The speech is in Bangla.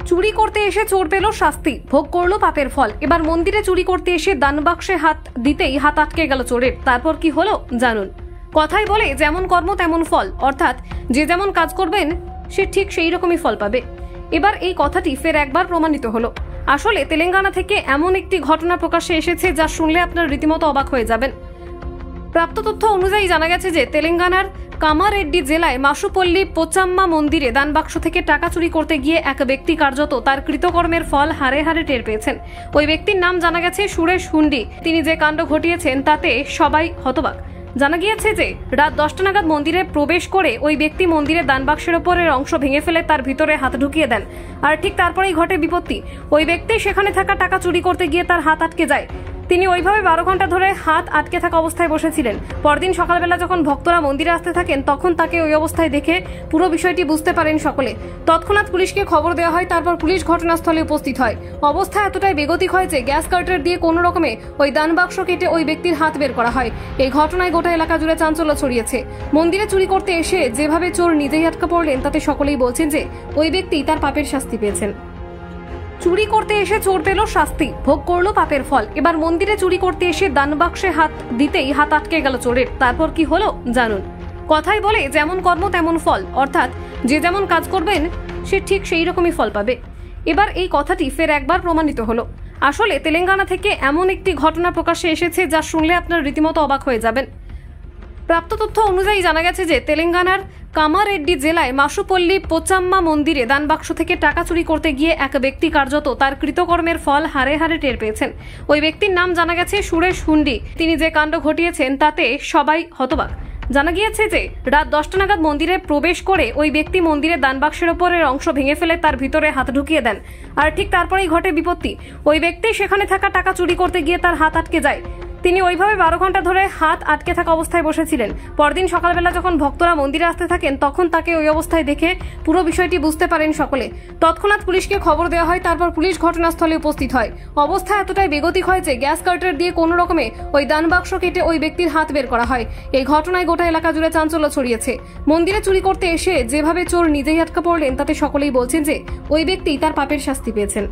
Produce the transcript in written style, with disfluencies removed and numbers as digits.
চুরি করতে এসে চোর পেল শাস্তি, ভোগ করলো পাপের ফল। এবার মন্দিরে চুরি করতে এসে দান বাক্সে হাত দিতেই হাত আটকে গেল চোরের। তারপর কি হলো জানুন। কথাই বলে যেমন কর্ম তেমন ফল, অর্থাৎ যে যেমন কাজ করবেন সে ঠিক সেই রকমই ফল পাবে। এবার এই কথাটি ফের একবার প্রমাণিত হলো। আসলে তেলেঙ্গানা থেকে এমন একটি ঘটনা প্রকাশ্যে এসেছে যা শুনলে আপনার রীতিমতো অবাক হয়ে যাবেন। প্রাপ্ত তথ্য অনুযায়ী জানা গেছে যে তেলেঙ্গানার কামারেড্ডি জেলায় মাসুপল্লী পোচাম্মা মন্দিরে দান বাক্স থেকে টাকা চুরি করতে গিয়ে এক ব্যক্তি কার্যত তার কৃতকর্মের ফল হারে হারে টের পেয়েছেন। ওই ব্যক্তির নাম জানা গেছে সুরেশ হুন্ডি। তিনি যে কাণ্ড ঘটিয়েছেন তাতে সবাই হতবাক। জানা গিয়েছে যে রাত 10টা নাগাদ মন্দিরে প্রবেশ করে ওই ব্যক্তি মন্দিরের দান বাক্সের ওপরের অংশ ভেঙে ফেলে তার ভিতরে হাত ঢুকিয়ে দেন। আর ঠিক তারপরেই ঘটে বিপত্তি। ওই ব্যক্তি সেখানে থাকা টাকা চুরি করতে গিয়ে তার হাত আটকে যায়। তিনি ওইভাবে 12 ঘন্টা ধরে হাত আটকে থাকা অবস্থায় বসেছিলেন। পরদিন সকালবেলা যখন ভক্তরা মন্দিরে আসতে থাকেন তখন তাকে ওই অবস্থায় দেখে পুরো বিষয়টি বুঝতে পারেন সকলে। তৎক্ষণাৎ পুলিশকে খবর দেওয়া হয়। তারপর পুলিশ ঘটনাস্থলে উপস্থিত হয়। অবস্থা এতটাই বেগতিক হয় যে গ্যাস কাটার দিয়ে কোনো রকমে ওই দান বাক্স কেটে ওই ব্যক্তির হাত বের করা হয়। এই ঘটনায় গোটা এলাকা জুড়ে চাঞ্চল্য ছড়িয়েছে। মন্দিরে চুরি করতে এসে যেভাবে চোর নিজেই আটকা পড়লেন তাতে সকলেই বলছেন যে ওই ব্যক্তি তার পাপের শাস্তি পেয়েছেন। চুরি করতে এসে চোর পেল শাস্তি, ভোগ করলো পাপের ফল। এবার মন্দিরে চুরি করতে এসে দান বাক্সে হাত দিতেই হাত আটকে গেল চোরের। তারপর কি হলো জানুন। কথাই বলে যেমন কর্ম তেমন ফল, অর্থাৎ যে যেমন কাজ করবেন সে ঠিক সেই রকমই ফল পাবে। এবার এই কথাটি ফের একবার প্রমাণিত হলো। আসলে তেলেঙ্গানা থেকে এমন একটি ঘটনা প্রকাশ্যে এসেছে যা শুনলে আপনার রীতিমতো অবাক হয়ে যাবেন। প্রাপ্ত তথ্য অনুযায়ী জানা গেছে যে তেলেঙ্গানার কামারেড্ডি জেলায় মাসুপল্লী পোচাম্মা মন্দিরে দান বাক্স থেকে টাকা চুরি করতে গিয়ে এক ব্যক্তি কার্যত তার কৃতকর্মের ফল হারে হারে টের পেয়েছেন। ওই ব্যক্তির নাম জানা গেছে সুরেশ হুন্ডি। তিনি যে কাণ্ড ঘটিয়েছেন তাতে সবাই হতবাক। জানা গিয়েছে যে রাত 10টা নাগাদ মন্দিরে প্রবেশ করে ওই ব্যক্তি মন্দিরের দান বাক্সের ওপরের অংশ ভেঙে ফেলে তার ভিতরে হাত ঢুকিয়ে দেন। আর ঠিক তারপরেই ঘটে বিপত্তি। ওই ব্যক্তি সেখানে থাকা টাকা চুরি করতে গিয়ে তার হাত আটকে যায়। তিনি ওইভাবে 12 ঘন্টা ধরে হাত আটকে থাকা অবস্থায় বসেছিলেন। পরদিন সকালবেলা যখন ভক্তরা মন্দিরে আসতে থাকেন তখন তাকে ওই অবস্থায় দেখে পুরো বিষয়টি বুঝতে পারেন সকলে। তৎক্ষণাৎ পুলিশকে খবর দেওয়া হয়। তারপর পুলিশ ঘটনাস্থলে উপস্থিত হয়। অবস্থা এতটাই বেগতিক হয় যে গ্যাস কাটার দিয়ে কোনো রকমে ওই দান বাক্স কেটে ওই ব্যক্তির হাত বের করা হয়। এই ঘটনায় গোটা এলাকা জুড়ে চাঞ্চল্য ছড়িয়েছে। মন্দিরে চুরি করতে এসে যেভাবে চোর নিজেই আটকা পড়লেন তাতে সকলেই বলছেন যে ওই ব্যক্তি তার পাপের শাস্তি পেয়েছেন।